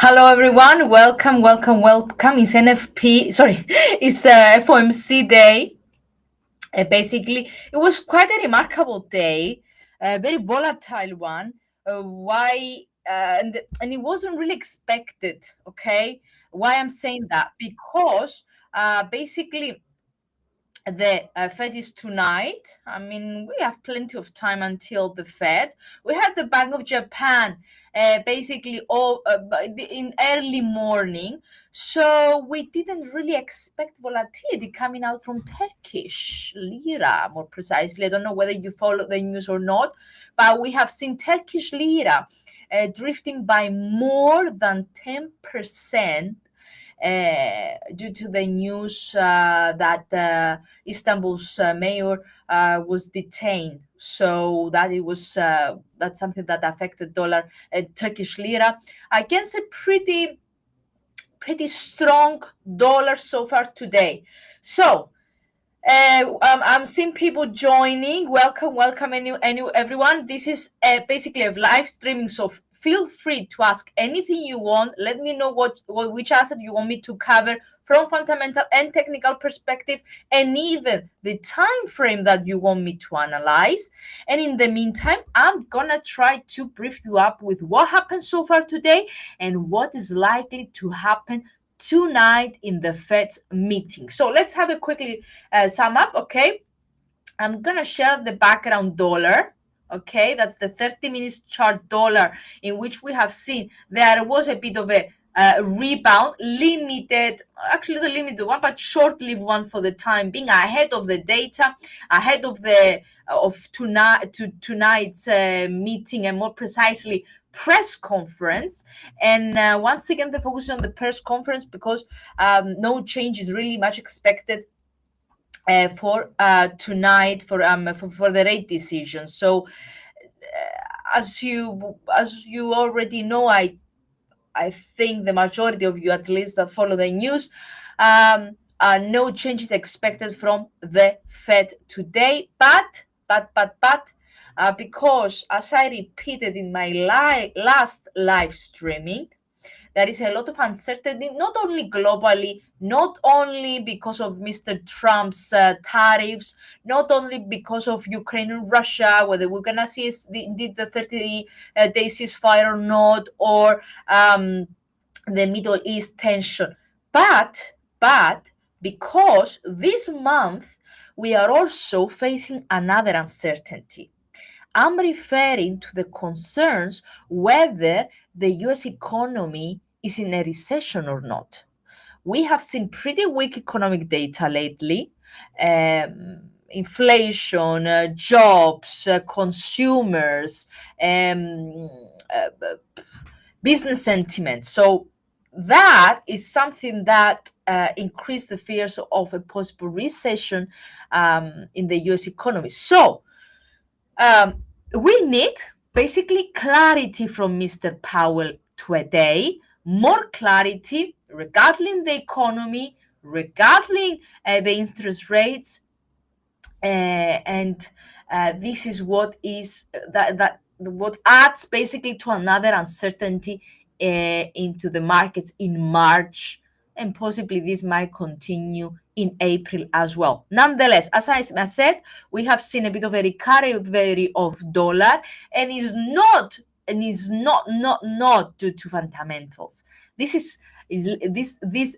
Hello everyone, welcome. It's NFP, sorry, it's FOMC day. Basically, it was quite a remarkable day, a very volatile one. Why? And it wasn't really expected. Okay, why I'm saying that? Because basically the Fed is tonight. I mean, we have plenty of time until the Fed. We had the Bank of Japan basically all in early morning. So we didn't really expect volatility coming out from Turkish lira, more precisely. I don't know whether you follow the news or not, but we have seen Turkish lira drifting by more than 10% due to the news that Istanbul's mayor was detained. So that it was that's something that affected dollar, Turkish lira against a pretty strong dollar so far today. So I'm seeing people joining. Welcome, everyone. This is basically a live streaming, so feel free to ask anything you want. Let me know which asset you want me to cover from fundamental and technical perspective, and even the time frame that you want me to analyze. And in the meantime, I'm gonna try to brief you up with what happened so far today and what is likely to happen tonight in the Fed's meeting. So let's have a quickly sum up. Okay, I'm gonna share the background dollar. Okay, that's the 30 minutes chart dollar, in which we have seen there was a bit of a rebound, limited, actually the limited one, but short-lived one for the time being, ahead of the data, ahead of the tonight's meeting, and more precisely press conference. And once again, the focus is on the press conference because no change is really much expected for tonight for the rate decision. So as you already know, I think the majority of you, at least that follow the news, no changes expected from the Fed today. But because, as I repeated in my last live streaming, there is a lot of uncertainty, not only globally, not only because of Mr. Trump's tariffs, not only because of Ukraine and Russia, whether we're going to see indeed the 30-day ceasefire or not, or the Middle East tension. But because this month we are also facing another uncertainty. I'm referring to the concerns whether the US economy is in a recession or not. We have seen pretty weak economic data lately. Inflation, jobs, consumers, business sentiment. So that is something that increased the fears of a possible recession in the US economy. So we need basically clarity from Mr. Powell today, more clarity regarding the economy, regarding the interest rates, and this is what is what adds basically to another uncertainty into the markets in March, and possibly this might continue in April as well. Nonetheless, as I said, we have seen a bit of a recovery of dollar, and is not due to fundamentals. This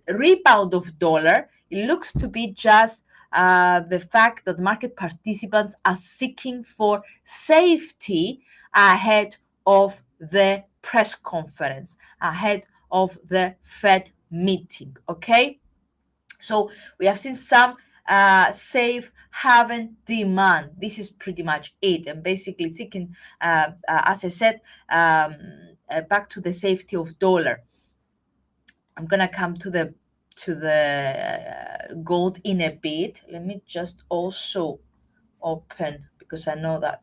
rebound of dollar, it looks to be just the fact that market participants are seeking for safety ahead of the press conference, ahead of the Fed meeting. Okay, so we have seen some safe haven demand. This is pretty much it, and basically seeking, as I said, back to the safety of dollar. I'm gonna come to the gold in a bit. Let me just also open, because I know that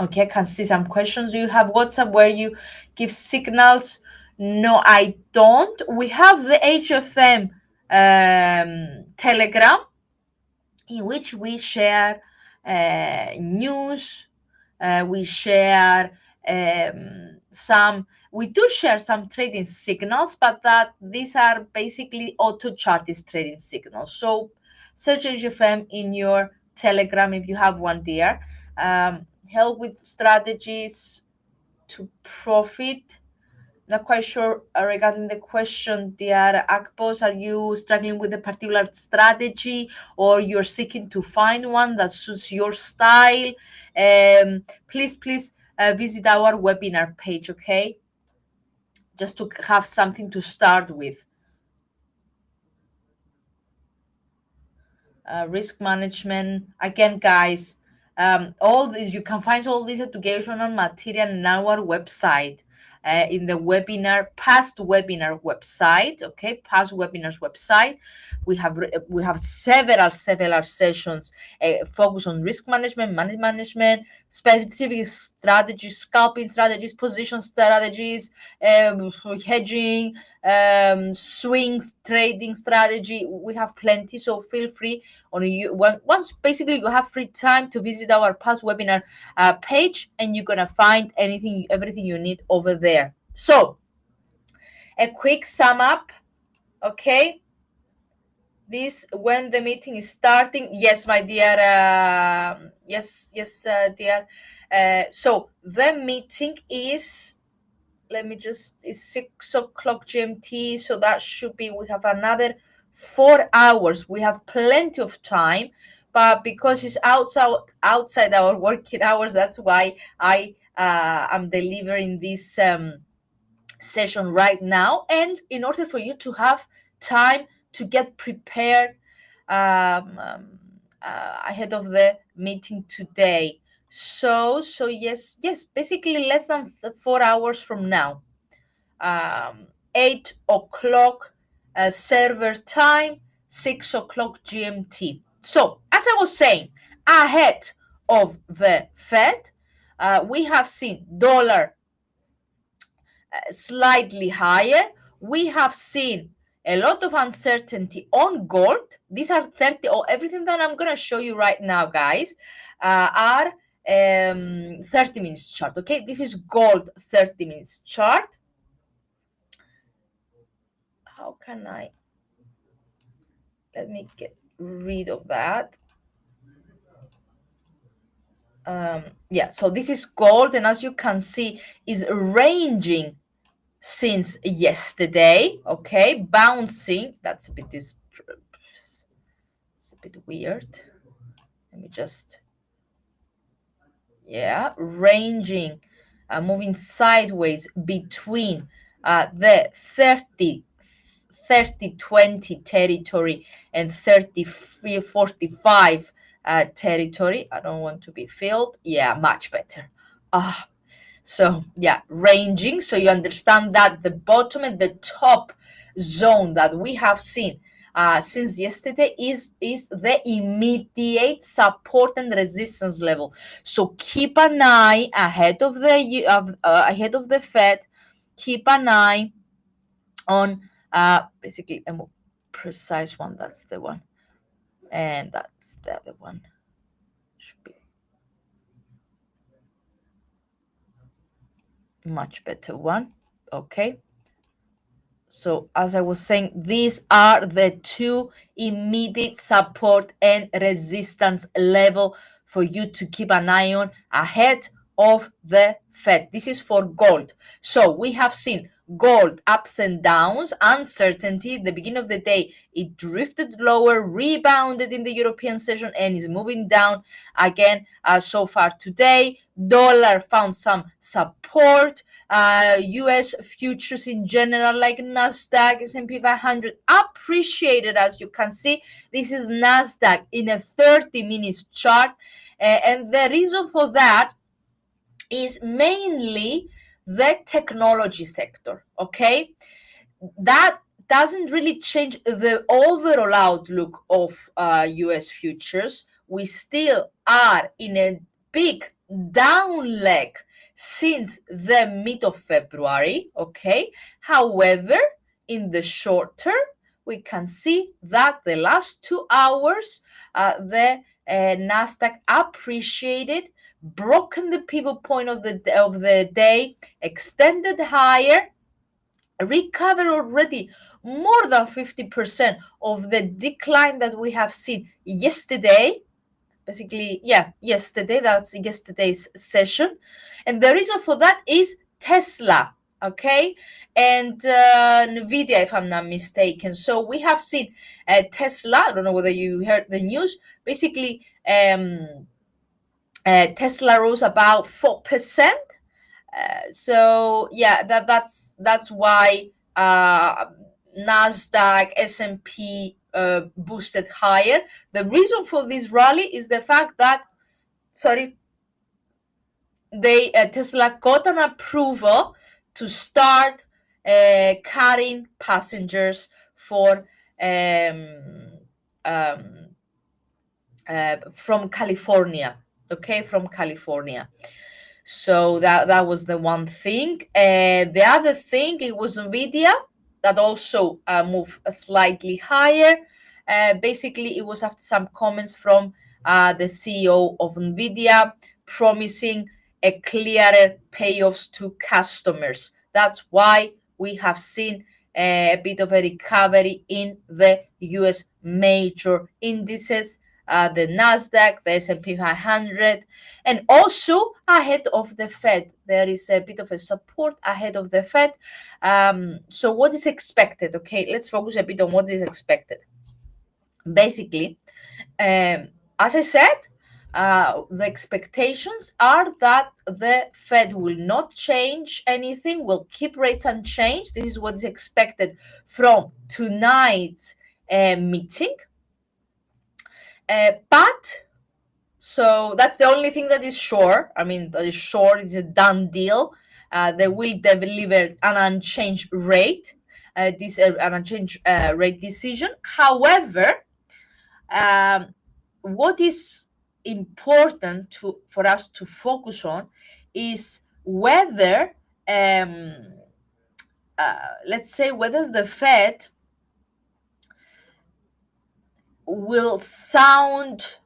okay, I can see some questions. Do you have WhatsApp where you give signals? No, I don't. We have the HFM Telegram, in which we share news, We share we do share some trading signals, but that these are basically auto chartist trading signals. So search HFM in your Telegram if you have one there. Help with strategies to profit. Not quite sure regarding the question, dear Akpos. Are you struggling with a particular strategy, or you're seeking to find one that suits your style? Please visit our webinar page, okay? Just to have something to start with. Risk management. Again, guys, all this, you can find all this educational material in our website, in the past webinar website. Okay, past webinars website. We have several sessions focused on risk management, money management, specific strategies, scalping strategies, position strategies, hedging, swings, trading strategy. We have plenty, so feel free once basically you have free time to visit our past webinar page, and you're gonna find everything you need over there. So a quick sum up, okay? This when the meeting is starting. Yes, my dear. Yes, dear. So the meeting is, let me just, it's 6 o'clock GMT, so that should be, we have another 4 hours. We have plenty of time, but because it's outside our working hours, that's why I'm delivering this session right now. And in order for you to have time to get prepared ahead of the meeting today. So yes, basically less than 4 hours from now, 8 o'clock server time, 6 o'clock GMT. So as I was saying, ahead of the Fed, we have seen dollar slightly higher. We have seen a lot of uncertainty on gold. These are 30, or everything that I'm going to show you right now, guys, are 30 minutes chart. Okay, this is gold 30 minutes chart. How can I, let me get rid of that. Yeah, so this is gold, and as you can see, is ranging since yesterday. Okay, bouncing. That's a bit it's a bit weird. Let me just, yeah, ranging, moving sideways between the 30-20 territory and 30-45 territory. I don't want to be filled. Yeah, much better. So yeah, ranging. So you understand that the bottom and the top zone that we have seen since yesterday is the immediate support and resistance level. So keep an eye ahead of the Fed. Keep an eye on basically a more precise one. That's the one, and that's the other one. Should be much better one. Okay. So as I was saying, these are the two immediate support and resistance level for you to keep an eye on ahead of the Fed. This is for gold. So we have seen gold ups and downs, uncertainty. At the beginning of the day, it drifted lower, rebounded in the European session, and is moving down again so far today. Dollar found some support. US futures in general, like Nasdaq, S&P 500, appreciated. As you can see, this is Nasdaq in a 30 minutes chart, and the reason for that is mainly the technology sector. Okay, that doesn't really change the overall outlook of US futures. We still are in a big down leg since the mid of February. Okay, however, in the short term, we can see that the last 2 hours, the Nasdaq appreciated, broken the pivot point of the day, extended higher, recovered already more than 50% of the decline that we have seen yesterday. Basically, yeah, yesterday, that's yesterday's session. And the reason for that is Tesla, okay, and Nvidia, if I'm not mistaken. So we have seen Tesla. I don't know whether you heard the news. Basically, Tesla rose about 4%. So yeah, that's why Nasdaq, S&P boosted higher. The reason for this rally is the fact that, they Tesla got an approval to start carrying passengers for um, from California. Okay, from California. So that was the one thing. The other thing, it was Nvidia that also moved slightly higher. Basically, it was after some comments from the CEO of Nvidia promising a clearer payoffs to customers. That's why we have seen a bit of a recovery in the US major indices, the Nasdaq, the S&P 500, and also ahead of the Fed. There is a bit of a support ahead of the Fed. So what is expected? Okay, let's focus a bit on what is expected. Basically, as I said, the expectations are that the Fed will not change anything, will keep rates unchanged. This is what is expected from tonight's meeting. But so that's the only thing that is sure. I mean, that is sure. It's a done deal. They will deliver an unchanged rate. An unchanged rate decision. However, what is important for us to focus on is whether, let's say, whether the Fed will sound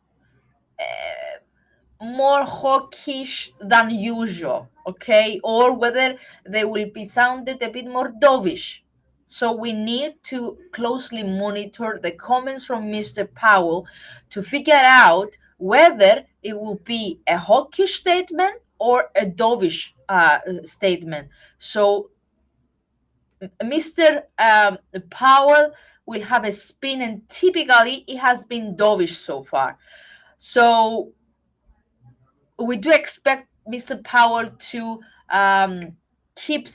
more hawkish than usual, okay, or whether they will be sounded a bit more dovish. So we need to closely monitor the comments from Mr. Powell to figure out whether it will be a hawkish statement or a dovish statement. So Mr. Powell will have a spin, and typically it has been dovish so far. So we do expect Mr. Powell to keep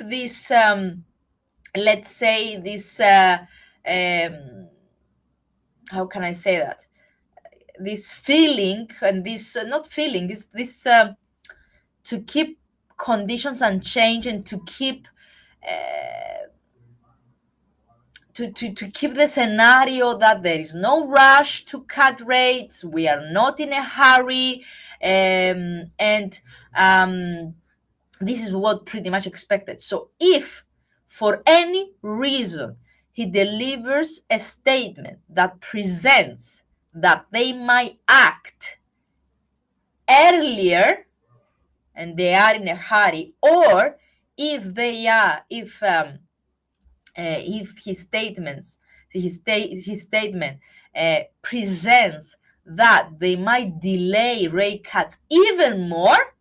this, let's say, this, how can I say that? This feeling, and this, not feeling, is this, to keep conditions unchanged, and to keep to keep the scenario that there is no rush to cut rates, we are not in a hurry, and this is what pretty much expected. So if for any reason he delivers a statement that presents that they might act earlier and they are in a hurry, or if they are, if his statement presents that they might delay rate cuts even more,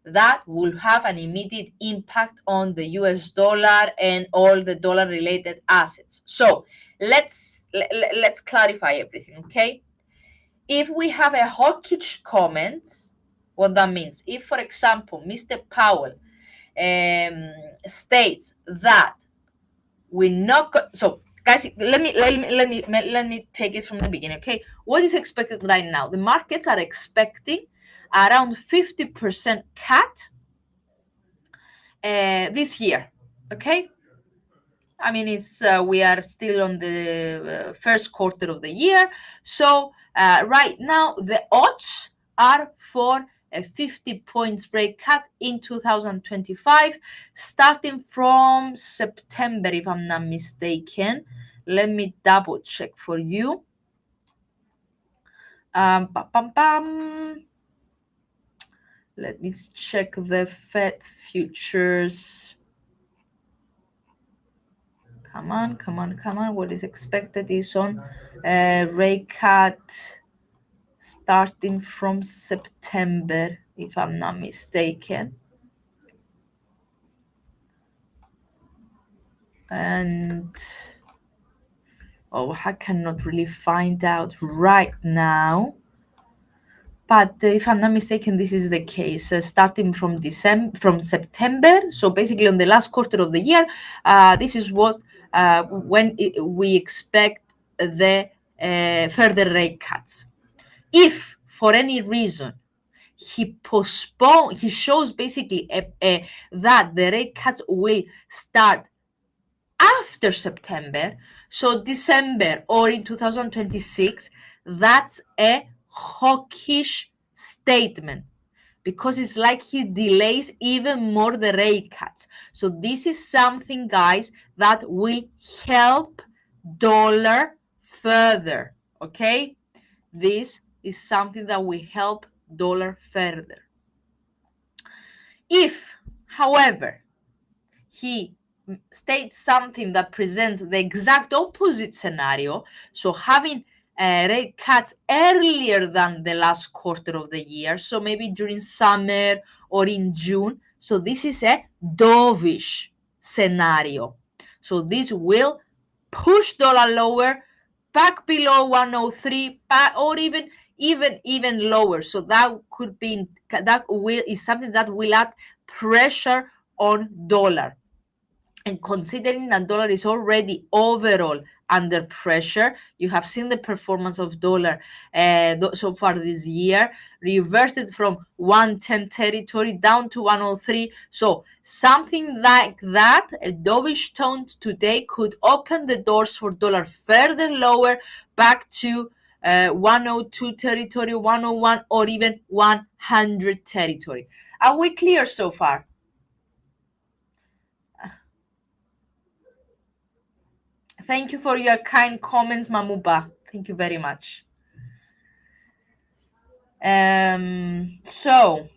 that will have an immediate impact on the US dollar and all the dollar related assets. So let's clarify everything, okay? If we have a hawkish comment, what that means, if for example Mr. Powell states that we're not so guys, let me take it from the beginning, okay? What is expected right now? The markets are expecting around 50% cut this year, okay? I mean, it's we are still on the first quarter of the year, so right now the odds are for a 50 points rate cut in 2025, starting from September, if I'm not mistaken. Let me double check for you. Bum, bum, bum. Let me check the Fed futures. Come on, come on, come on. What is expected is on rate cut starting from September, if I'm not mistaken. And I cannot really find out right now. But if I'm not mistaken, this is the case. Starting from September, so basically on the last quarter of the year, this is what we expect the further rate cuts. If for any reason he shows basically that the rate cuts will start after September, so December or in 2026, that's a hawkish statement because it's like he delays even more the rate cuts. So this is something, guys, that will help dollar further. Okay, this is something that will help dollar further. If, however, he states something that presents the exact opposite scenario, so having rate cuts earlier than the last quarter of the year, so maybe during summer or in June, so this is a dovish scenario. So this will push dollar lower, back below 103, or even lower. So that could be is something that will add pressure on dollar. And considering that dollar is already overall under pressure, you have seen the performance of dollar so far this year, reverted from 110 territory down to 103. So something like that, a dovish tone today could open the doors for dollar further lower back to 102 territory, 101, or even 100 territory. Are we clear so far? Thank you for your kind comments, Mamuba. Thank you very much. So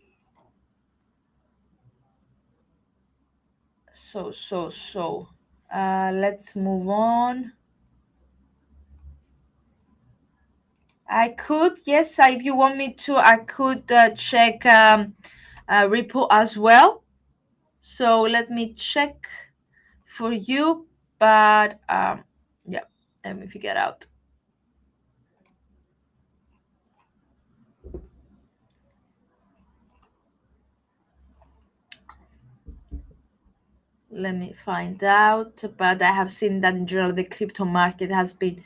let's move on. I could, yes, if you want me to, I could check repo as well. So let me check for you, but yeah, let me figure out. Let me find out, but I have seen that in general the crypto market has been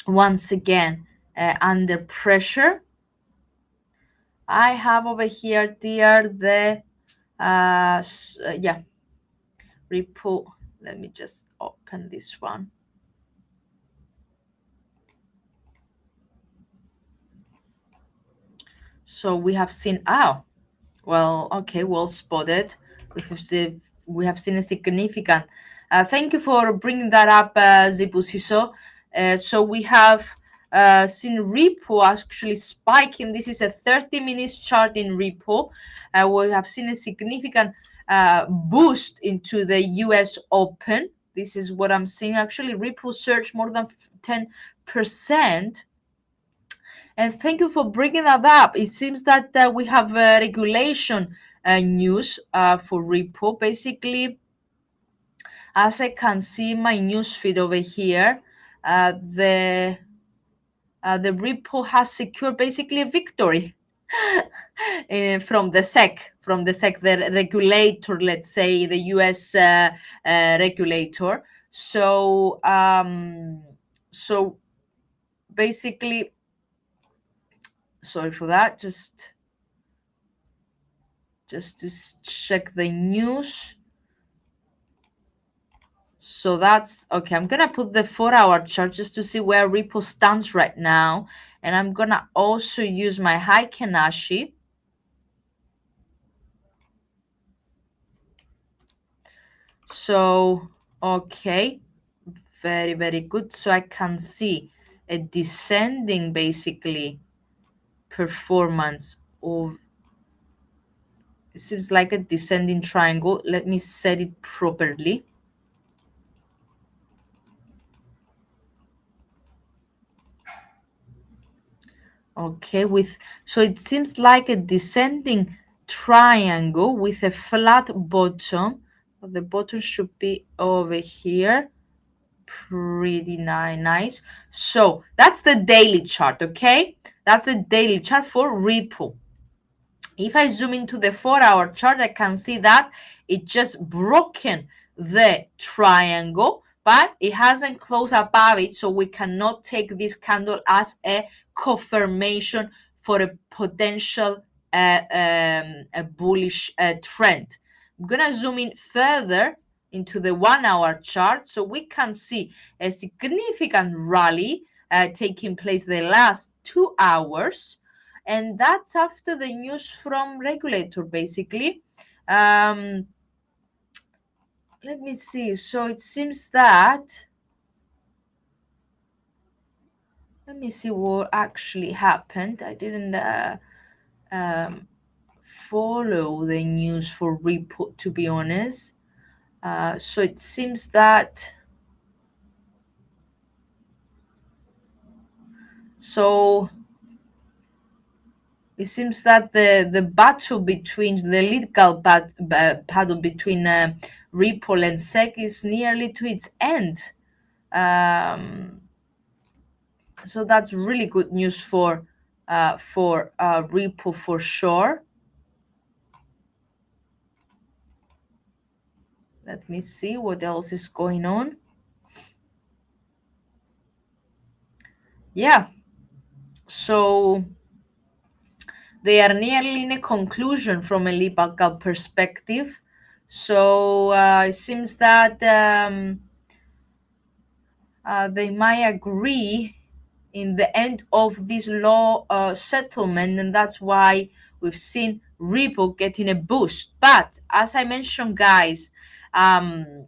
once again under pressure. I have over here, dear, the repo. Let me just open this one. So we have seen, okay, well spotted. We have seen a significant. Thank you for bringing that up, Zibusiso. So we have seen repo actually spiking. This is a 30 minutes chart in repo. We have seen a significant boost into the US Open. This is what I'm seeing. Actually, repo surged more than 10%. And thank you for bringing that up. It seems that we have regulation news for repo. Basically, as I can see in my news feed over here, the repo has secured basically a victory from the SEC, the regulator, let's say the US regulator. So basically, sorry for that, just to check the news. So that's okay. I'm gonna put the 4-hour chart just to see where repo stands right now, and I'm gonna also use my Heiken Ashi. So okay, very good. So I can see a descending basically performance of, it seems like a descending triangle. Let me set it properly. Okay, so it seems like a descending triangle with a flat bottom. The bottom should be over here. Pretty nice. So that's the daily chart, okay? That's the daily chart for Ripple. If I zoom into the 4-hour chart, I can see that it just broken the triangle, but it hasn't closed above it, so we cannot take this candle as a confirmation for a potential a bullish trend. I'm gonna zoom in further into the 1-hour chart so we can see a significant rally taking place the last 2 hours, and that's after the news from regulator basically. um let me see. So it seems that, let me see what actually happened. I didn't um follow the news for report, to be honest. So it seems that, so it seems that the battle between the legal battle between Ripple and SEC is nearly to its end. Um, so that's really good news for Ripple for sure. Let me see what else is going on. Yeah, so they are nearly in a conclusion from a legal perspective. So it seems that they might agree in the end of this law settlement, and that's why we've seen Ripple getting a boost. But as I mentioned, guys,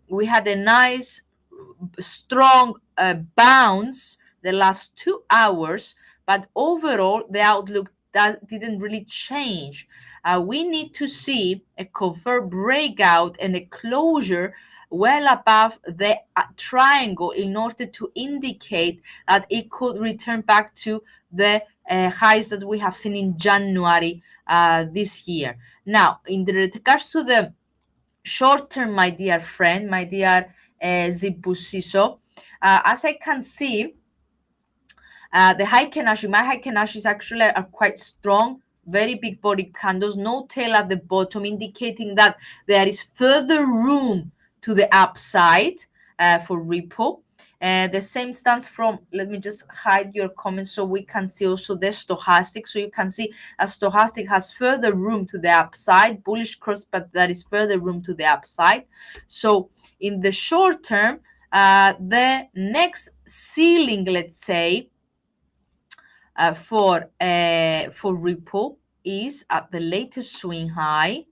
we had a nice strong bounce the last 2 hours, but overall the outlook that didn't really change. We need to see a confirmed breakout and a closure well above the triangle in order to indicate that it could return back to the highs that we have seen in January this year. Now, in regards to the short term, my dear friend, my dear Zibusiso, as I can see, the Heikenashi, my Heikenashi is actually are quite strong, very big body candles, no tail at the bottom, indicating that there is further room to the upside for Ripple. The same stands from, let me just hide your comments so we can see also the stochastic. So you can see a stochastic has further room to the upside, bullish cross, but there is further room to the upside. So in the short term, the next ceiling, let's say, for Ripple is at the latest swing high,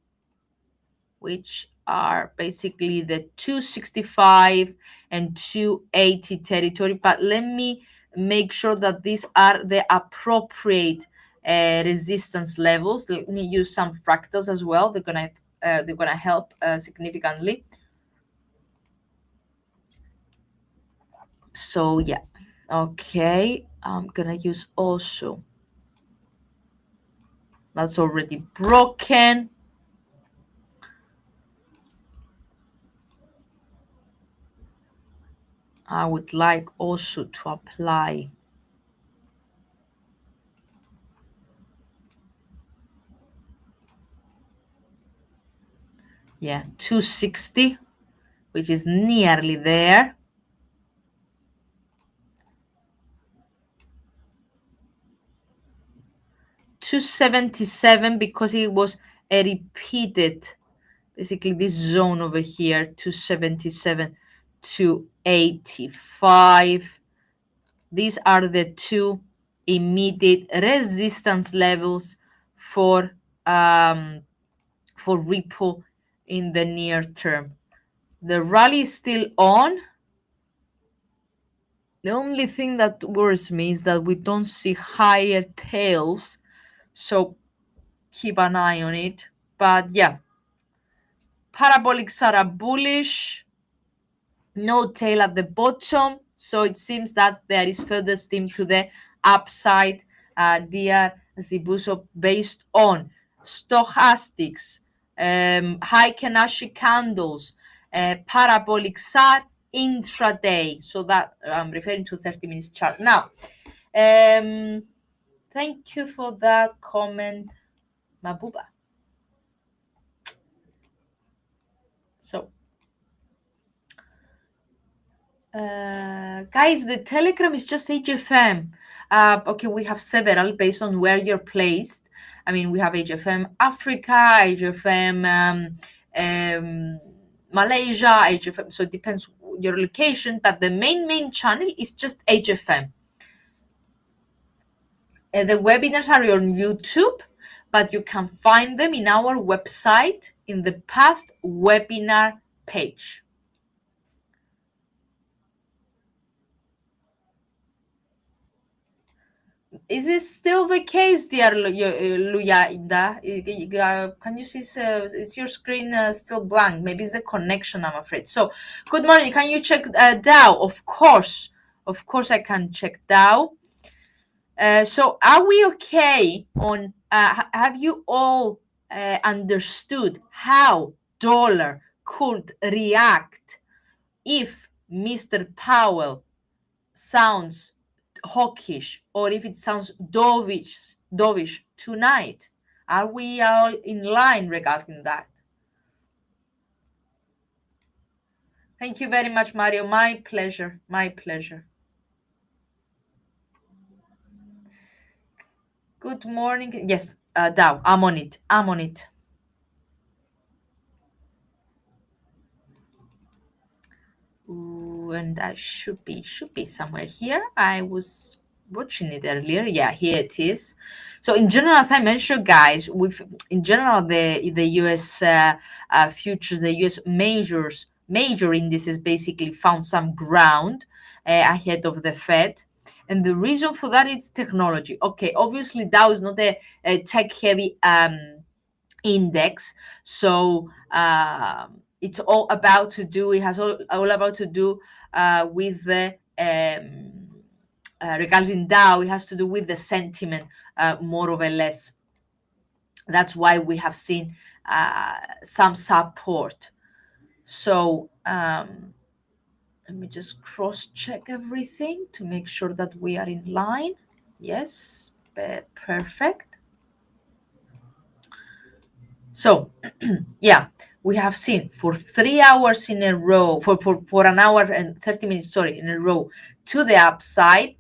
which are basically the 265 and 280 territory. But let me make sure that these are the appropriate resistance levels. Let me use some fractals as well. They're gonna help significantly. So yeah, okay. I'm gonna use also, that's already broken. I would like also to apply yeah 260, which is nearly there. 277, because it was a repeated, basically this zone over here, 277 to 85. These are the two immediate resistance levels for Ripple in the near term. The rally is still on. The only thing that worries me is that we don't see higher tails, so keep an eye on it. But yeah, parabolics are a bullish, no tail at the bottom, so it seems that there is further steam to the upside, dear Zibuso, based on stochastics, high Kenashi candles, parabolic SAR intraday. So that I'm referring to 30 minutes chart. Now, thank you for that comment, Mabuba. So, guys, the Telegram is just HFM. Okay, we have several based on where you're placed. I mean, we have HFM Africa, HFM Malaysia, HFM. So it depends your location, but the main channel is just HFM. The webinars are on YouTube, but you can find them in our website in the past webinar page. Is this still the case, dear Luyaida? Can you see, is your screen still blank? Maybe it's the connection, I'm afraid. So, good morning. Can you check Dow? Of course. Of course, I can check Dow. So, are we okay on, have you all understood how dollar could react if Mr. Powell sounds hawkish or if it sounds dovish tonight? Are we all in line regarding that? Thank you very much, Mario. My pleasure. My pleasure. Good morning. Yes, Dow. I'm on it. I'm on it. Ooh, and I should be somewhere here. I was watching it earlier. Yeah, here it is. So in general, as I mentioned, guys, with in general the U.S. Futures, the U.S. major indices basically found some ground ahead of the Fed. And the reason for that is technology. Okay, obviously Dow is not a tech-heavy index, so it's all about to do. It has all about to do with the regarding Dow. It has to do with the sentiment, more or less. That's why we have seen some support. So let me just cross-check everything to make sure that we are in line. Yes, perfect. So, yeah, we have seen for 3 hours in a row, for an hour and 30 minutes, sorry, in a row to the upside,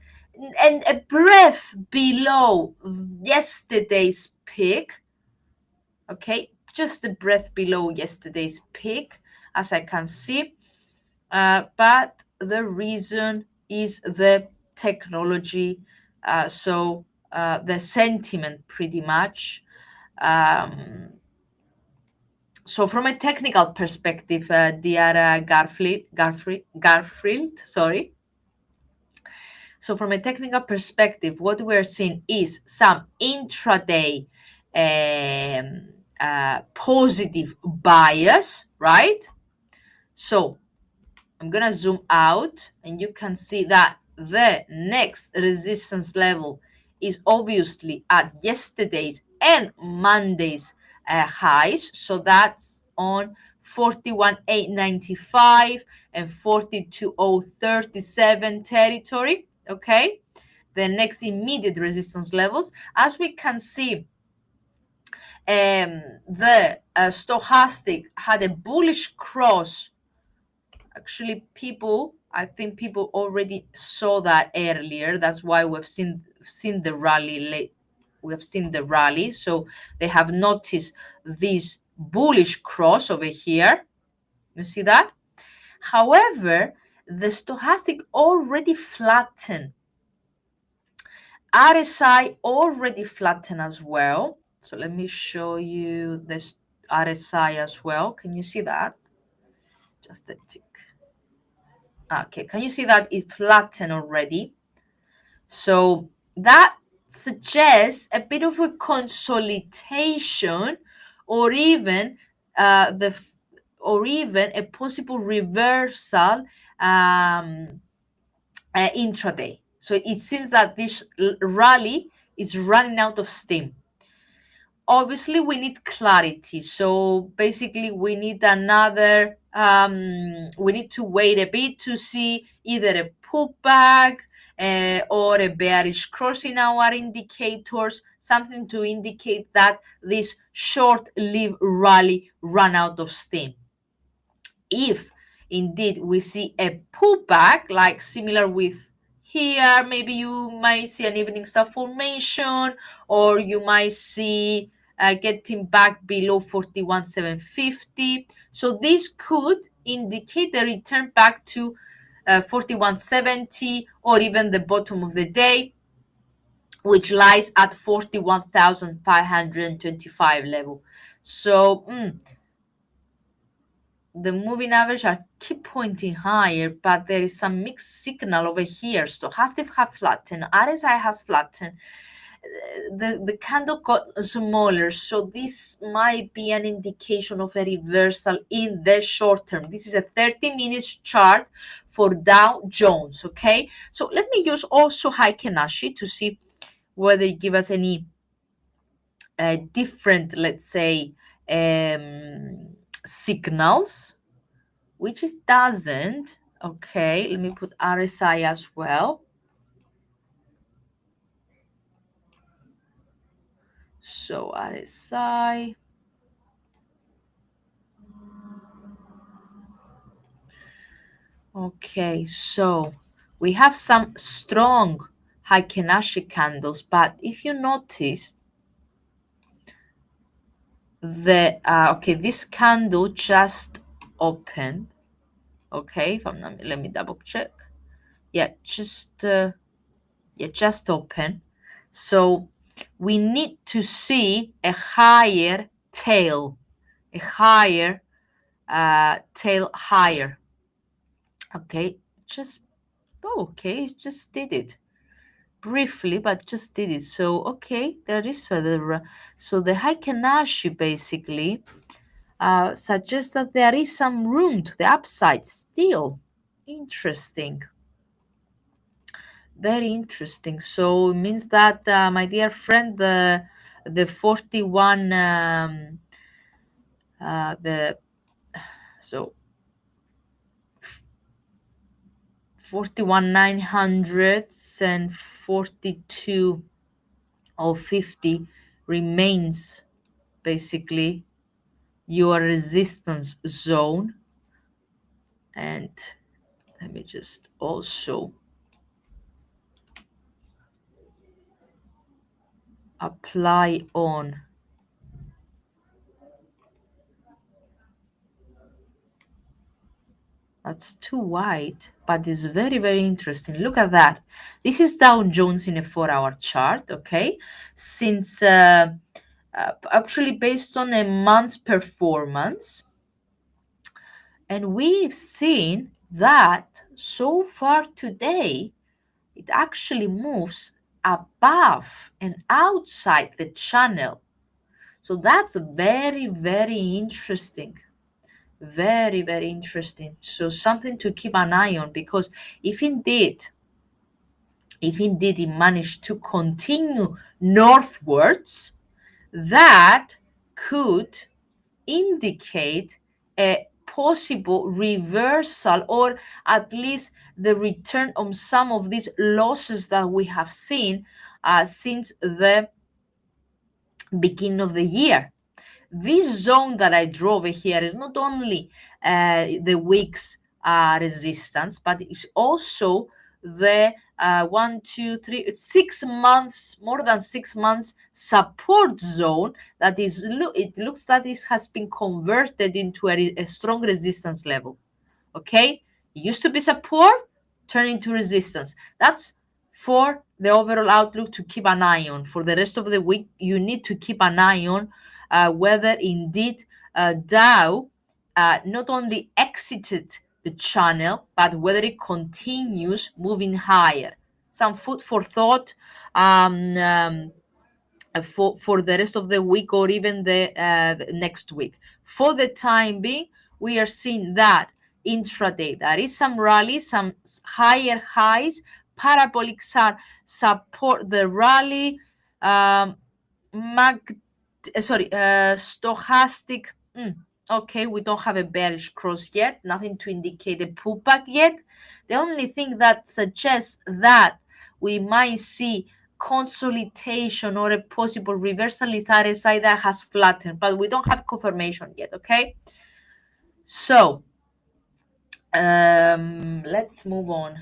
and a breath below yesterday's peak. Okay, just a breath below yesterday's peak, as I can see. But the reason is the technology. So the sentiment pretty much. So from a technical perspective, dear Garfield, sorry. So from a technical perspective, what we're seeing is some intraday positive bias, right? So I'm gonna zoom out and you can see that the next resistance level is obviously at yesterday's and Monday's highs. So that's on 41,895 and 42,037 territory. Okay, the next immediate resistance levels, as we can see, the stochastic had a bullish cross. Actually, I think people already saw that earlier. That's why we've seen the rally late. We have seen the rally, so they have noticed this bullish cross over here. You see that? However, the stochastic already flattened. RSI already flattened as well. So let me show you this RSI as well. Can you see that? Just a tick. Okay, can you see that it flattened already? So that suggests a bit of a consolidation, or even the or even a possible reversal intraday. So it seems that this rally is running out of steam. Obviously we need clarity, so basically we need another we need to wait a bit to see either a pullback or a bearish cross in our indicators, something to indicate that this short-lived rally ran out of steam. If indeed we see a pullback, like similar with here, maybe you might see an evening star formation, or you might see getting back below 41,750. So this could indicate the return back to 4170, or even the bottom of the day, which lies at 41,525 level. So the moving average are keep pointing higher, but there is some mixed signal over here. Stochastic have flattened, RSI has flattened, the candle got smaller, so this might be an indication of a reversal in the short term. This is a 30 minutes chart for Dow Jones. Okay, so let me use also Heiken Ashi to see whether it give us any different, let's say, signals, which it doesn't. Okay, let me put RSI as well. So RSI. Okay, so we have some strong Heiken Ashi candles, but if you notice the okay, this candle just opened. Okay, if I'm not, let me double check. Yeah, just open. So we need to see a higher tail, a higher tail higher. Okay, just okay, it just did it briefly, but just did it. So okay, there is further. So the Heiken Ashi basically suggests that there is some room to the upside still. Interesting. Very interesting. So it means that, my dear friend, the 41 the so 41 900s and 42 or 50 remains basically your resistance zone. And let me just also apply on that's too wide, but it's very, very interesting. Look at that. This is Dow Jones in a 4-hour chart. Okay, since actually based on a month's performance, and we've seen that so far today it actually moves above and outside the channel. So that's very, very interesting. Very, very interesting. So something to keep an eye on, because if indeed it managed to continue northwards, that could indicate a possible reversal, or at least the return on some of these losses that we have seen since the beginning of the year. This zone that I draw over here is not only the week's resistance, but it's also the 6 months, more than 6 months support zone. That is, it looks that it has been converted into a strong resistance level. Okay, it used to be support, turn into resistance. That's for the overall outlook to keep an eye on. For the rest of the week, you need to keep an eye on whether indeed Dow not only exited the channel, but whether it continues moving higher. Some food for thought for the rest of the week or even the next week. For the time being, we are seeing that intraday there is some rally, some higher highs, parabolic support the rally, mag stochastic. Okay, we don't have a bearish cross yet, nothing to indicate a pullback yet. The only thing that suggests that we might see consolidation or a possible reversal is RSI that has flattened, but we don't have confirmation yet. Okay, so let's move on.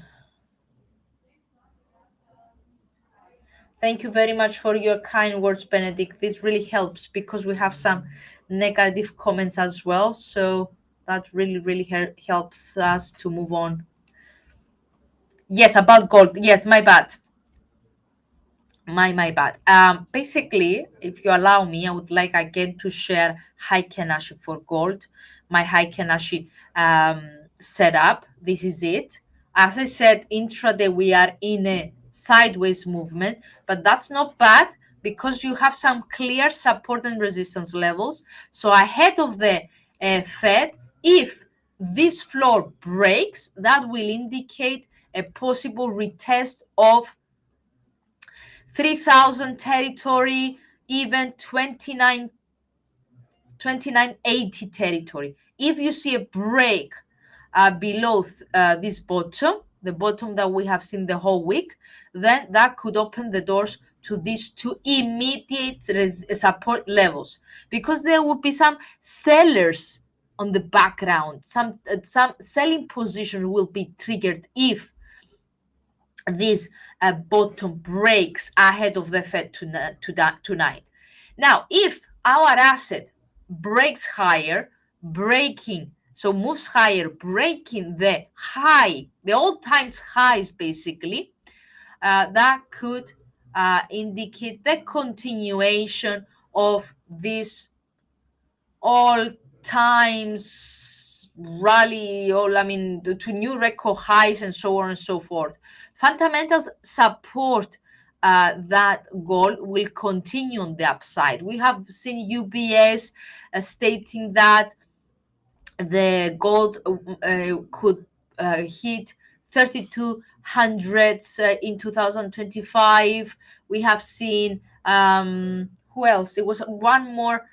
Thank you very much for your kind words, Benedict. This really helps because we have some negative comments as well. So that really helps us to move on. Yes, about gold. Yes, my bad. My bad. Basically, if you allow me, I would like again to share Heiken Ashi for gold. My Heiken Ashi setup. This is it. As I said, intraday we are in a sideways movement, but that's not bad because you have some clear support and resistance levels. So ahead of the Fed, if this floor breaks, that will indicate a possible retest of 3,000 territory, even 2980 territory. If you see a break below this bottom, the bottom that we have seen the whole week, then that could open the doors to these two immediate support levels, because there will be some sellers on the background. Some selling position will be triggered if this bottom breaks ahead of the Fed tonight. Now, if our asset breaks higher, moves higher, breaking the high, the all-time highs basically, that could indicate the continuation of this all times rally, to new record highs and so on and so forth. Fundamentals support that gold will continue on the upside. We have seen UBS stating that the gold could hit 3200s in 2025. We have seen who else? It was one more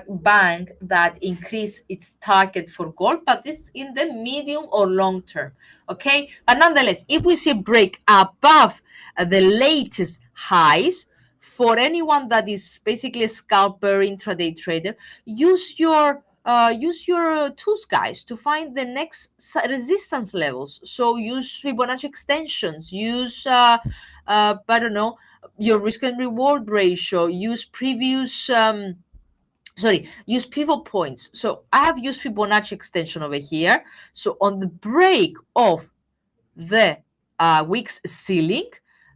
bank that increased its target for gold, but this in the medium or long term. Okay, but nonetheless, if we see a break above the latest highs, for anyone that is basically a scalper, intraday trader, use your tools, guys, to find the next resistance levels. So use Fibonacci extensions, use I don't know, your risk and reward ratio, use previous use pivot points. So I have used Fibonacci extension over here. So on the break of the week's ceiling,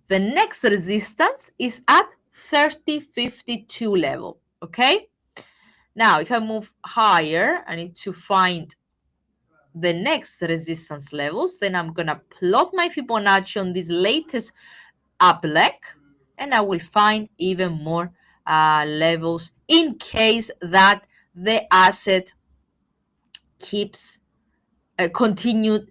the next resistance is at 3052 level. Okay, now if I move higher, I need to find the next resistance levels. Then I'm gonna plot my Fibonacci on this latest up leg, and I will find even more levels in case that the asset keeps continues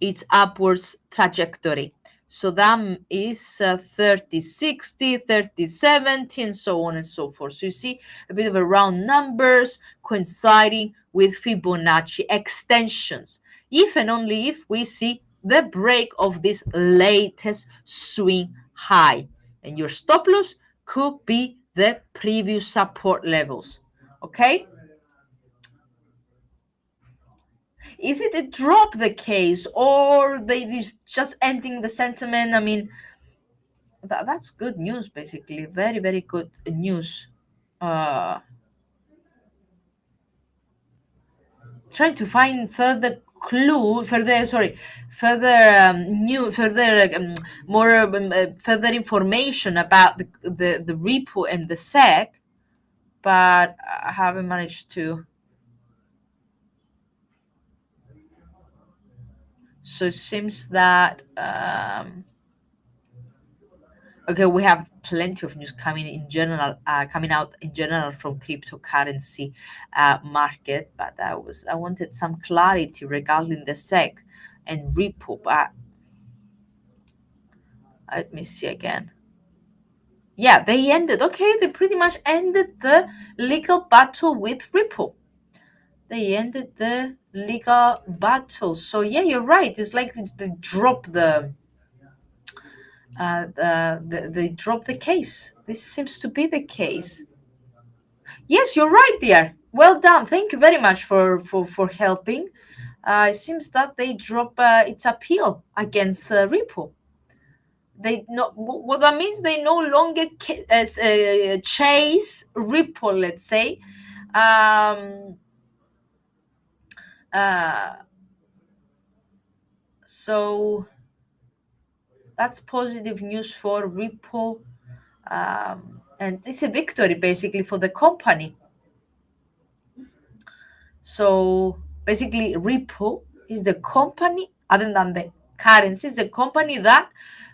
its upwards trajectory. So that is 3060, 3070, and so on and so forth. So you see a bit of a round numbers coinciding with Fibonacci extensions, if and only if we see the break of this latest swing high. And your stop loss could be the previous support levels. Okay? Is it a drop the case, or they just ending the sentiment? I mean, that's good news, basically. Very good news. Trying to find further further information about the repo and the SEC, but I haven't managed to. So it seems that okay, we have plenty of news coming in general, coming out in general from cryptocurrency market, but I wanted some clarity regarding the SEC and repo. But let me see again. Yeah, they ended. Okay, they pretty much ended the legal battle with Ripple. They ended the legal battle. So yeah, you're right. It's like they drop they drop the case. This seems to be the case. Yes, you're right there. Well done. Thank you very much for helping. It seems that they drop its appeal against Ripple. They no what that means, they no longer chase Ripple, let's say. Um, uh, so that's positive news for Ripple, and it's a victory basically for the company. So basically, Ripple is the company, other than the currency, is the company that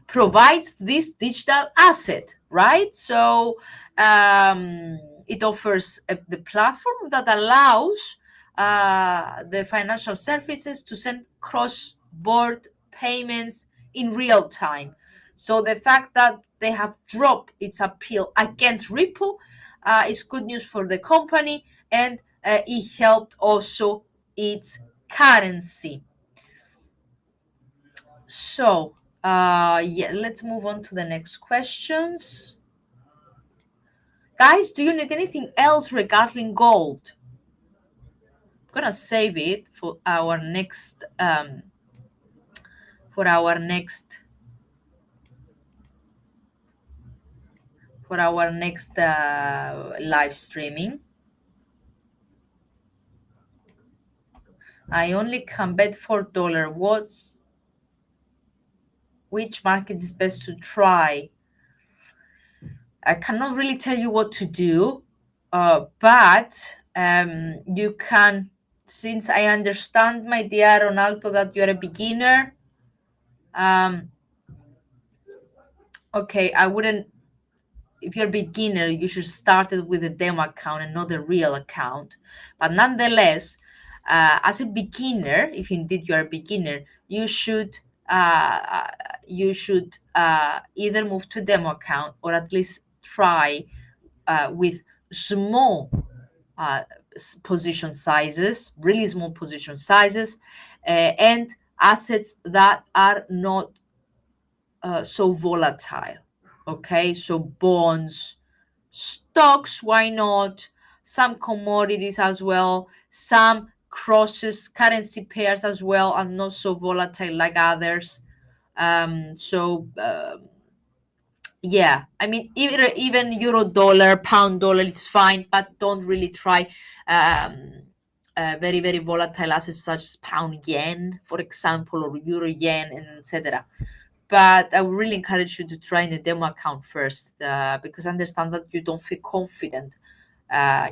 provides this digital asset, right? So it offers the platform that allows the financial services to send cross-board payments in real time. So the fact that they have dropped its appeal against Ripple is good news for the company, and it helped also its currency. So yeah, let's move on to the next questions. Guys, do you need anything else regarding gold? I'm gonna save it for our next for our next live streaming. I only can bet $4. Which market is best to try? I cannot really tell you what to do, but you can, since I understand, my dear Ronaldo, that you're a beginner. Okay, I wouldn't, if you're a beginner, you should start it with a demo account and not a real account. But nonetheless, as a beginner, if indeed you're a beginner, uh, you should either move to a demo account or at least try with small uh, position sizes, really small position sizes, and assets that are not so volatile. Okay, so bonds, stocks, why not? Some commodities as well, some crosses, currency pairs as well, are not so volatile like others. Yeah, I mean, even euro dollar, pound dollar, it's fine, but don't really try very, very volatile assets such as pound yen, for example, or euro yen, and etc. But I would really encourage you to try in a demo account first, because I understand that you don't feel confident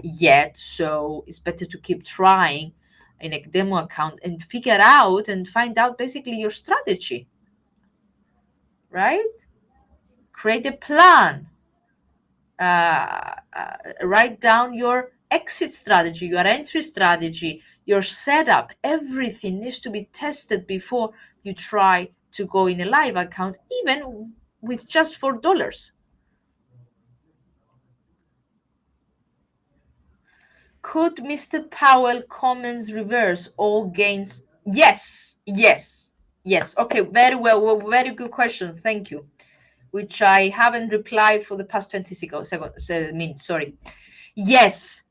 yet. So it's better to keep trying in a demo account and figure out and find out basically your strategy, right? Create a plan. Write down your exit strategy, your entry strategy, your setup. Everything needs to be tested before you try to go in a live account, even with just $4. Could Mr. Powell comments reverse all gains? Yes, yes, yes. Okay, very well, very good question. Thank you. Which I haven't replied for the past 20 minutes. Sorry. Yes,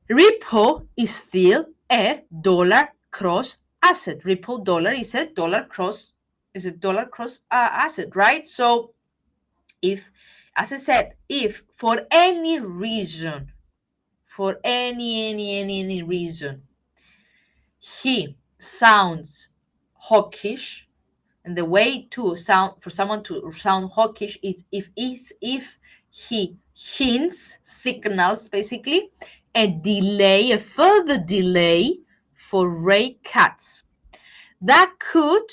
Ripple is still a dollar cross asset. Ripple dollar is a dollar cross asset, right? So if, as I said, if for any reason, for any reason, he sounds hawkish, and the way to sound for someone to sound hawkish is if he hints, signals basically a further delay for rate cuts. that could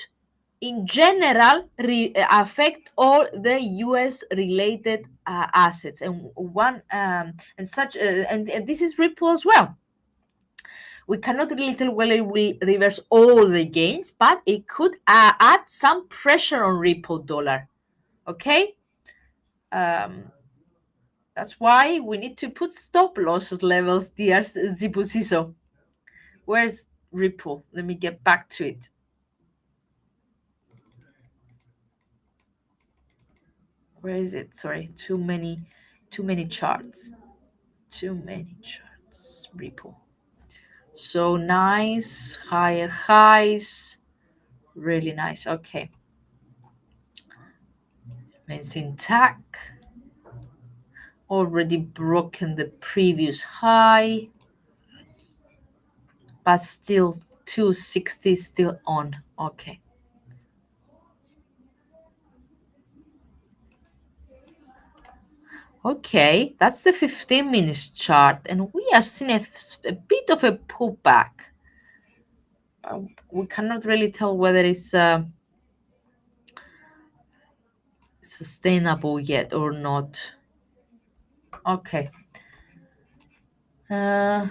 in general affect all the US related assets, and one and such and this is Ripple as well. We cannot really tell whether it will reverse all the gains, but it could add some pressure on Ripple dollar. Okay, um, that's why we need to put stop losses levels, dear Zibusiso. Where's Ripple? Let me get back to it. Where is it? Sorry, too many charts. Too many charts. Ripple. So nice, higher highs. Really nice. Okay. Amazing tack. Already broken the previous high, but still 260 still on. Okay. Okay, that's the 15 minutes chart, and we are seeing a bit of a pullback. We cannot really tell whether it's sustainable yet or not. Okay. Uh,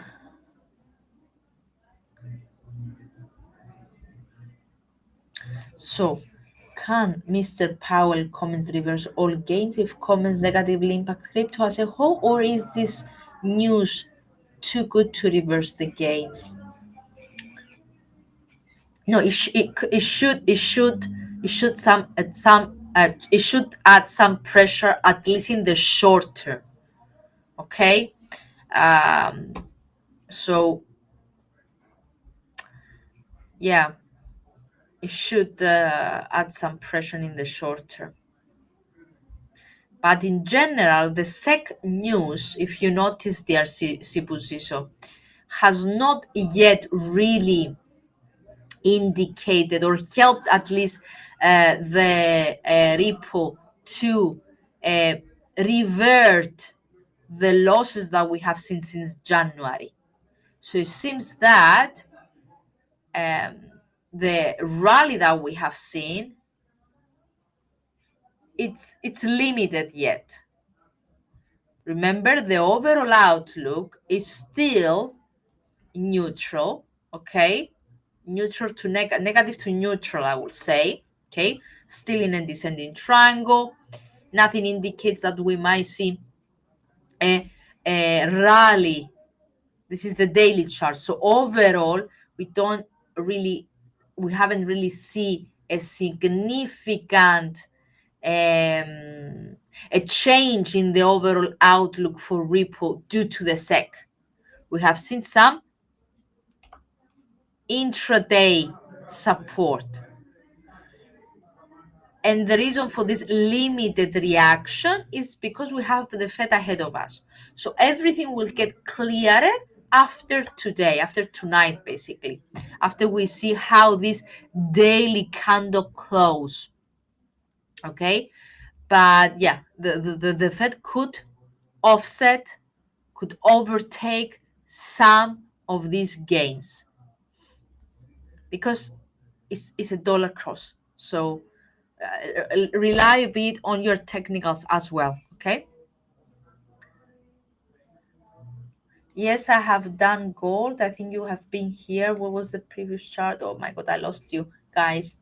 so, can Mr. Powell comments reverse all gains if comments negatively impact crypto as a whole, or is this news too good to reverse the gains? No, it should it should add some pressure at least in the short term. Okay, um, so yeah, it should add some pressure in the short term. But in general, the SEC news, if you notice there, Sibusiso, has not yet really indicated or helped at least the repo to uh, revert the losses that we have seen since January. So it seems that um, the rally that we have seen, it's limited yet. Remember, the overall outlook is still neutral, okay? Neutral to negative to neutral, I would say, okay? Still in a descending triangle. Nothing indicates that we might see a rally. This is the daily chart. So overall, we don't really, we haven't really seen a significant a change in the overall outlook for Ripple due to the SEC. We have seen some intraday support. And the reason for this limited reaction is because we have the Fed ahead of us. So everything will get clearer after today, after tonight, basically, after we see how this daily candle close. Okay. But yeah, the Fed could offset, could overtake some of these gains because it's a dollar cross. So rely a bit on your technicals as well. Okay. Yes, I have done gold. I think you have been here. What was the previous chart? Oh my God, I lost you guys.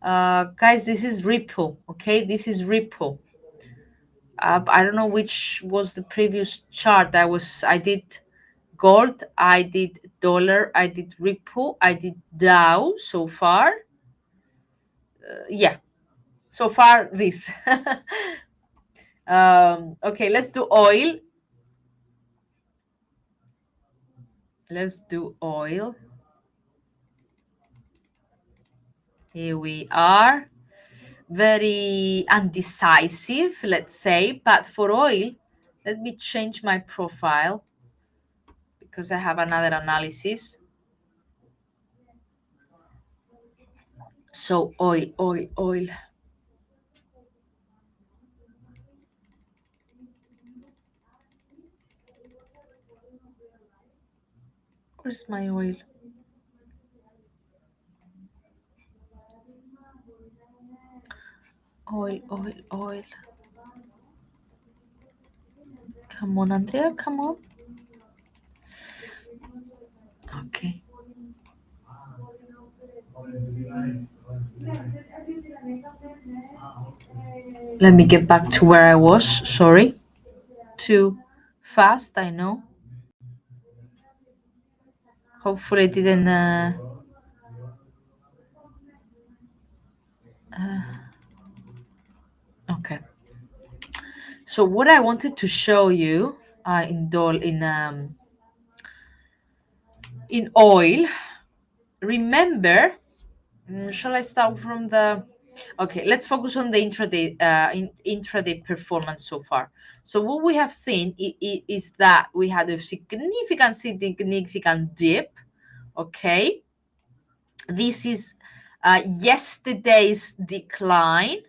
Guys, this is Ripple. Okay, this is Ripple. I don't know which was the previous chart. I did gold, I did dollar, I did Ripple, I did Dow so far. Yeah, so far this. Okay, let's do oil. Let's do oil. Here we are. Very undecisive, let's say. But for oil, let me change my profile because I have another analysis. So oil. Where's my oil? Oil, oil, oil. Come on, Andrea, come on. Okay. Let me get back to where I was. Sorry. Too fast, I know. Hopefully, it didn't. Uh, okay. So, what I wanted to show you in oil. Remember, shall I start from the? Okay, let's focus on the intraday performance so far. So what we have seen is that we had a significant dip. Okay, this is yesterday's decline,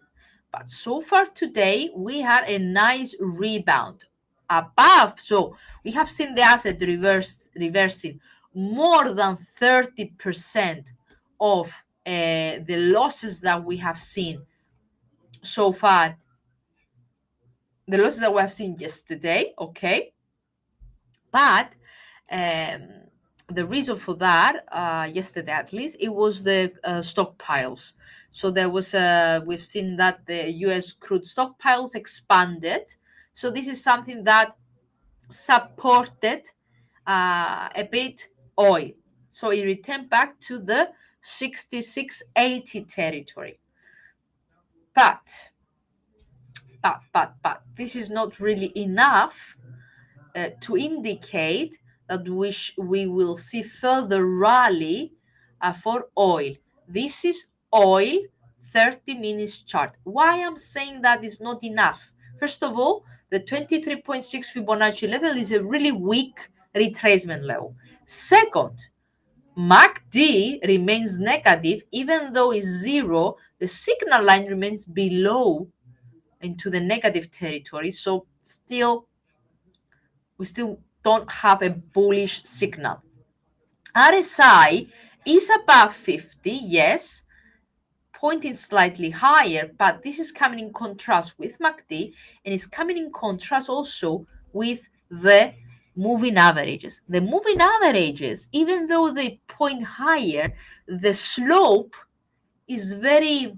but so far today we had a nice rebound above. So we have seen the asset reversing more than 30% of the losses that we have seen so far, the losses that we have seen yesterday. Okay, but um, the reason for that, yesterday at least, it was the stockpiles. So there was we've seen that the U.S. crude stockpiles expanded. So this is something that supported a bit oil. So it returned back to the 66.80 territory. But this is not really enough to indicate that we will see further rally for oil. This is oil 30 minutes chart. Why I'm saying that is not enough? First of all, the 23.6 Fibonacci level is a really weak retracement level. Second, MACD remains negative, even though it's zero, the signal line remains below into the negative territory. So we still don't have a bullish signal. RSI is above 50, yes, pointing slightly higher, but this is coming in contrast with MACD, and it's coming in contrast also with the moving averages. The moving averages, even though they point higher, the slope is very,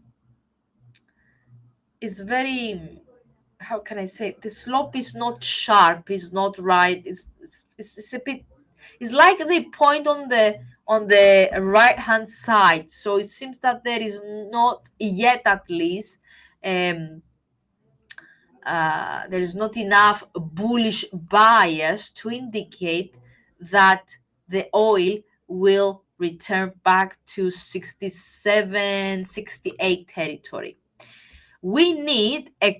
how can I say, the slope is not sharp, is not right. It's a bit, it's like they point on the right hand side. So it seems that there is not yet, at least, um, there is not enough bullish bias to indicate that the oil will return back to 67, 68 territory. We need um,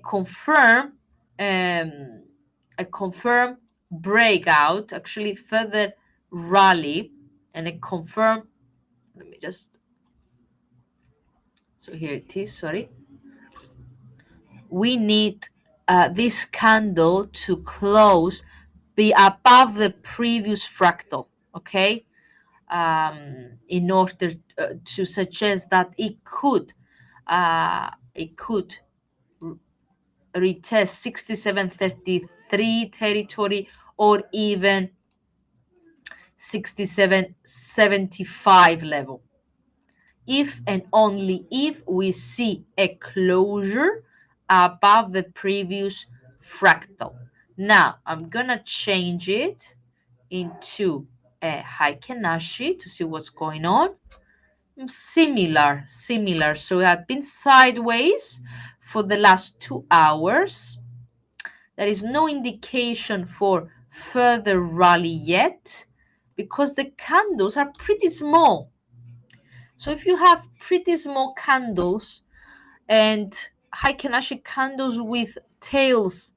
a confirmed breakout, actually further rally, and a confirmed. Let me just. So here it is. Sorry. We need this candle to close, be above the previous fractal. Okay. In order to suggest that it could retest 67.33 territory or even 67.75 level. If and only if we see a closure above the previous fractal. Now I'm gonna change it into a Heiken-Nashi to see what's going on. Similar. So it had been sideways for the last 2 hours. There is no indication for further rally yet because the candles are pretty small. So if you have pretty small candles and Heiken-Nashi candles with tails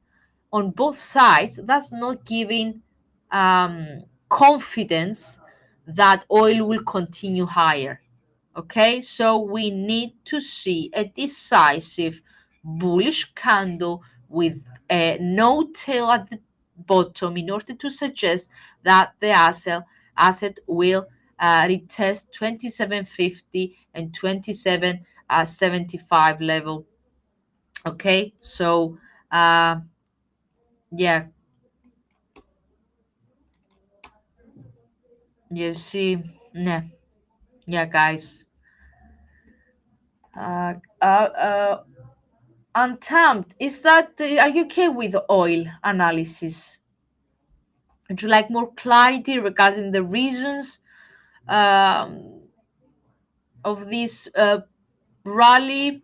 on both sides, that's not giving confidence that oil will continue higher. Okay, so we need to see a decisive bullish candle with no tail at the bottom in order to suggest that the asset will retest 2750 and 2775 level. Okay, so yeah, you see, yeah, yeah, guys. Uh, uh, uh, Untapped, is that, are you okay with oil analysis? Would you like more clarity regarding the reasons um, of this rally?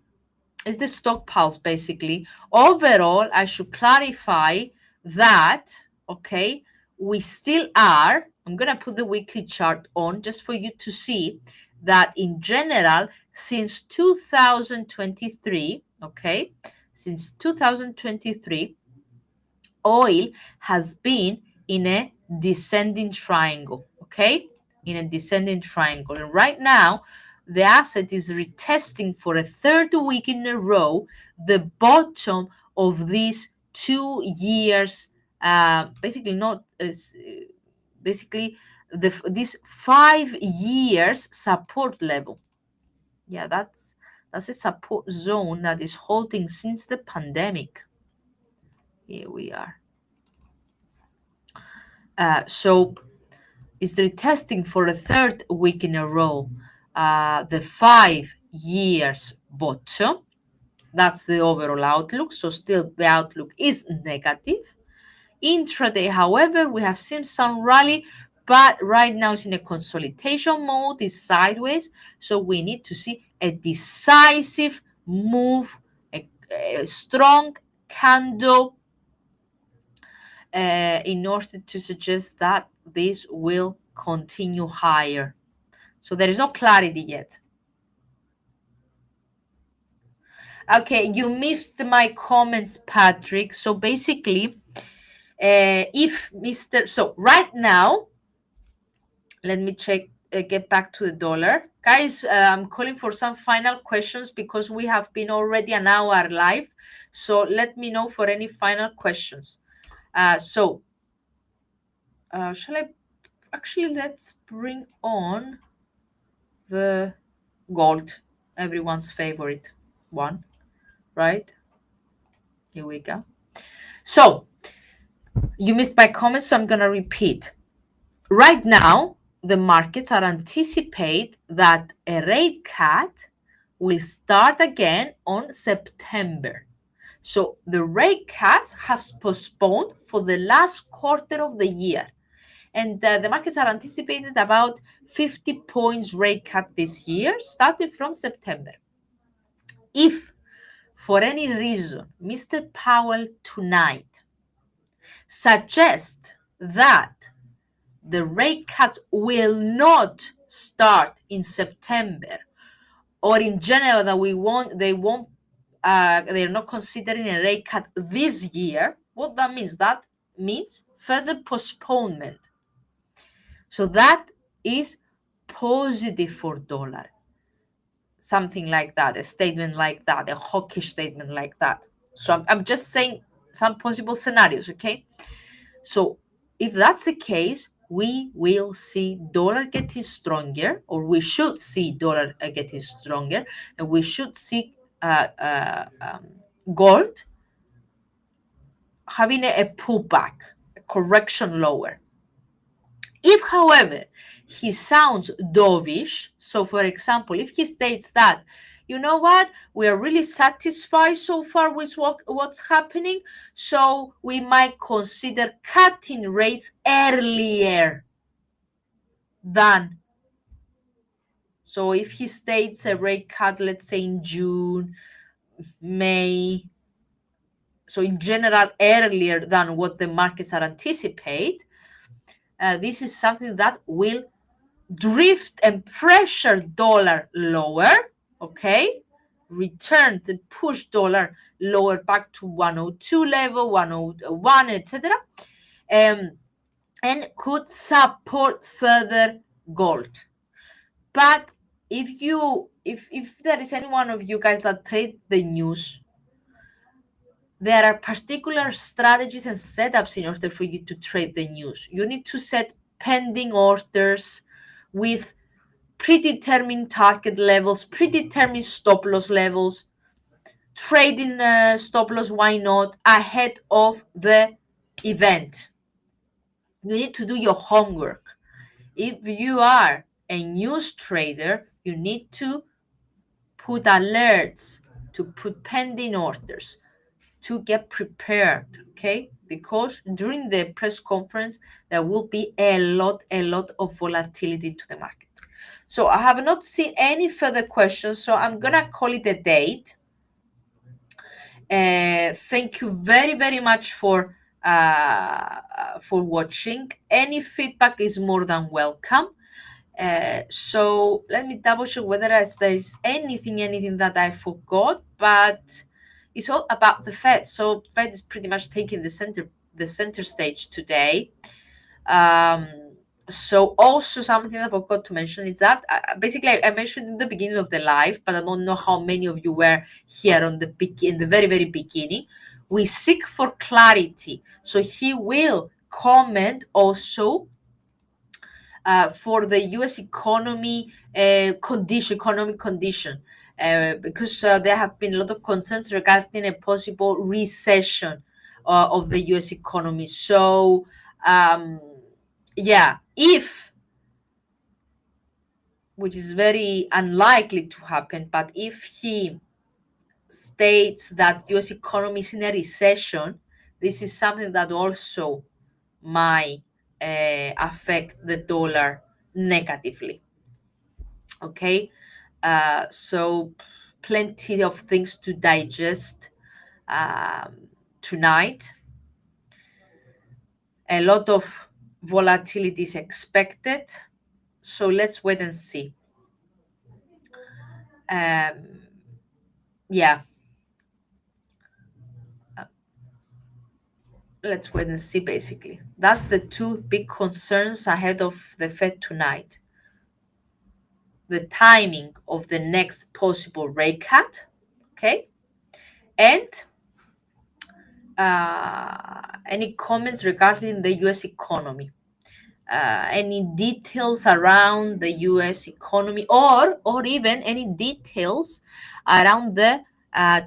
Is the stockpiles basically? Overall, I should clarify that, okay, we still are, I'm going to put the weekly chart on just for you to see that in general, since 2023, okay, since 2023, oil has been in a descending triangle, okay? In a descending triangle. And right now, the asset is retesting for a third week in a row the bottom of these 2 years, basically not as basically this 5 years support level. Yeah, that's a support zone that is holding since the pandemic. Here we are. So is retesting for a third week in a row the 5 years bottom. That's the overall outlook. So still the outlook is negative. Intraday, however, we have seen some rally, but right now it's in a consolidation mode, it's sideways. So we need to see a decisive move, a strong candle in order to suggest that this will continue higher. So there is no clarity yet. Okay, you missed my comments, Patrick. So basically, if Mr. So right now, let me check, get back to the dollar. Guys, I'm calling for some final questions because we have been already an hour live. So let me know for any final questions. Shall I actually, let's bring on the gold, everyone's favorite one, right? Here we go. So you missed my comments, so I'm going to repeat. Right now, the markets are anticipate that a rate cut will start again on September. So the rate cuts have postponed for the last quarter of the year. And the markets are anticipated about 50 points rate cut this year, starting from September. If for any reason Mr. Powell tonight suggests that the rate cuts will not start in September, or in general that they're not considering a rate cut this year, what that means? That means further postponement. So that is positive for dollar. Something like that, a statement like that, a hawkish statement like that. So I'm just saying some possible scenarios, okay? So if that's the case, we will see dollar getting stronger, or we should see dollar getting stronger, and we should see gold having a pullback, a correction lower. If, however, he sounds dovish, so for example, if he states that, you know what, we are really satisfied so far with what's happening, so we might consider cutting rates earlier than. So if he states a rate cut, let's say in June, May, so in general earlier than what the markets are anticipate, this is something that will drift and pressure dollar lower, okay? Return to push dollar lower back to 102 level, 101, etc. And could support further gold. But if there is any one of you guys that trade the news, there are particular strategies and setups in order for you to trade the news. You need to set pending orders with predetermined target levels, predetermined stop loss levels, trading stop loss, why not, ahead of the event. You need to do your homework. If you are a news trader, you need to put alerts, to put pending orders, to get prepared, okay? Because during the press conference, there will be a lot of volatility into the market. So I have not seen any further questions, so I'm gonna call it a date. Thank you very much for watching. Any feedback is more than welcome. So let me double check whether there is anything that I forgot, but it's all about the Fed. So Fed is pretty much taking the center stage today. Um, so also something I forgot to mention is that basically I mentioned in the beginning of the live, but I don't know how many of you were here on in the very beginning. We seek for clarity, so he will comment also for the U.S. economy economic condition, because there have been a lot of concerns regarding a possible recession of the U.S. economy. So, yeah, which is very unlikely to happen, but if he states that U.S. economy is in a recession, this is something that also might affect the dollar negatively. Okay, so plenty of things to digest tonight. A lot of volatility is expected, so let's wait and see. Yeah, let's wait and see. Basically, that's the two big concerns ahead of the Fed tonight: the timing of the next possible rate cut, okay, and any comments regarding the U.S. economy, any details around the U.S. economy, or even any details around the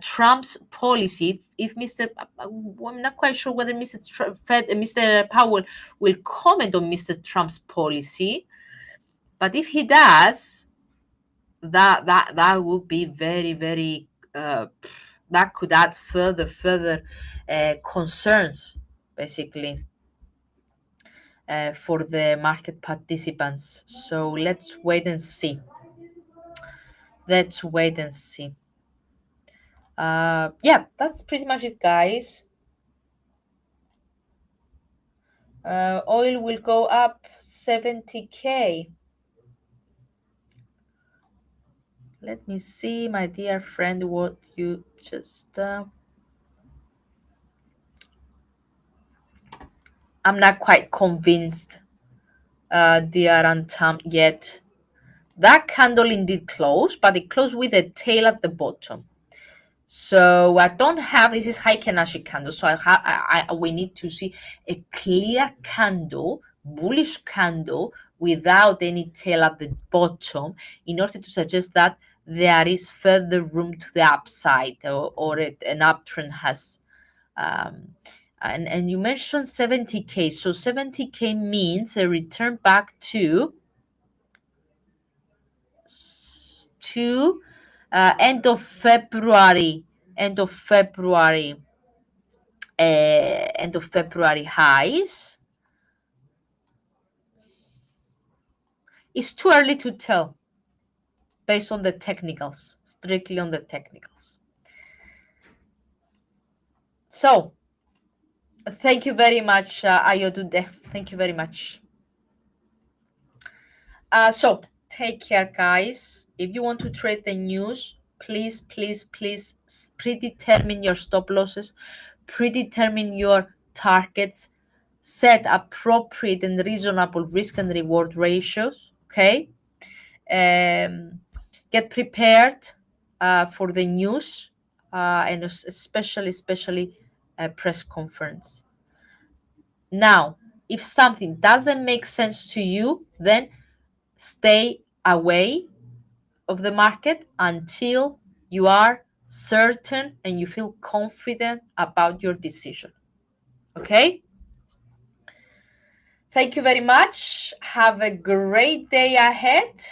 Trump's policy. If Mr. I'm not quite sure whether Mr. Powell will comment on Mr. Trump's policy, but if he does, that would be very that could add further concerns, basically, for the market participants. So let's wait and see. Let's wait and see. Yeah, that's pretty much it, guys. Oil will go up 70K. Let me see, my dear friend, what you just... I'm not quite convinced they are untapped yet. That candle indeed closed, but it closed with a tail at the bottom. So I don't have, this is high Kenashi candle. So we need to see a clear candle, bullish candle without any tail at the bottom in order to suggest that there is further room to the upside, or an uptrend has, and you mentioned 70K. So 70K means a return back to end of February, end of February, end of February highs. It's too early to tell based on the technicals, strictly on the technicals. So, thank you very much, Ayodude. Thank you very much. So, take care, guys. If you want to trade the news, please predetermine your stop losses, predetermine your targets, set appropriate and reasonable risk and reward ratios. Okay, get prepared for the news, and especially press conference. Now, If something doesn't make sense to you, then stay away of the market until you are certain and you feel confident about your decision. Okay? Thank you very much. Have a great day ahead.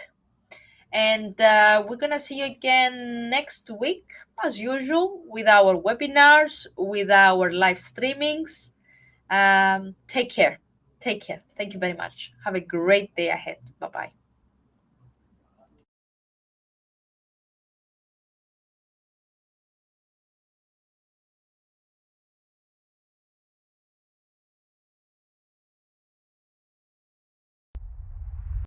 And we're going to see you again next week, as usual, with our webinars, with our live streamings. Take care. Take care. Thank you very much. Have a great day ahead. Bye bye.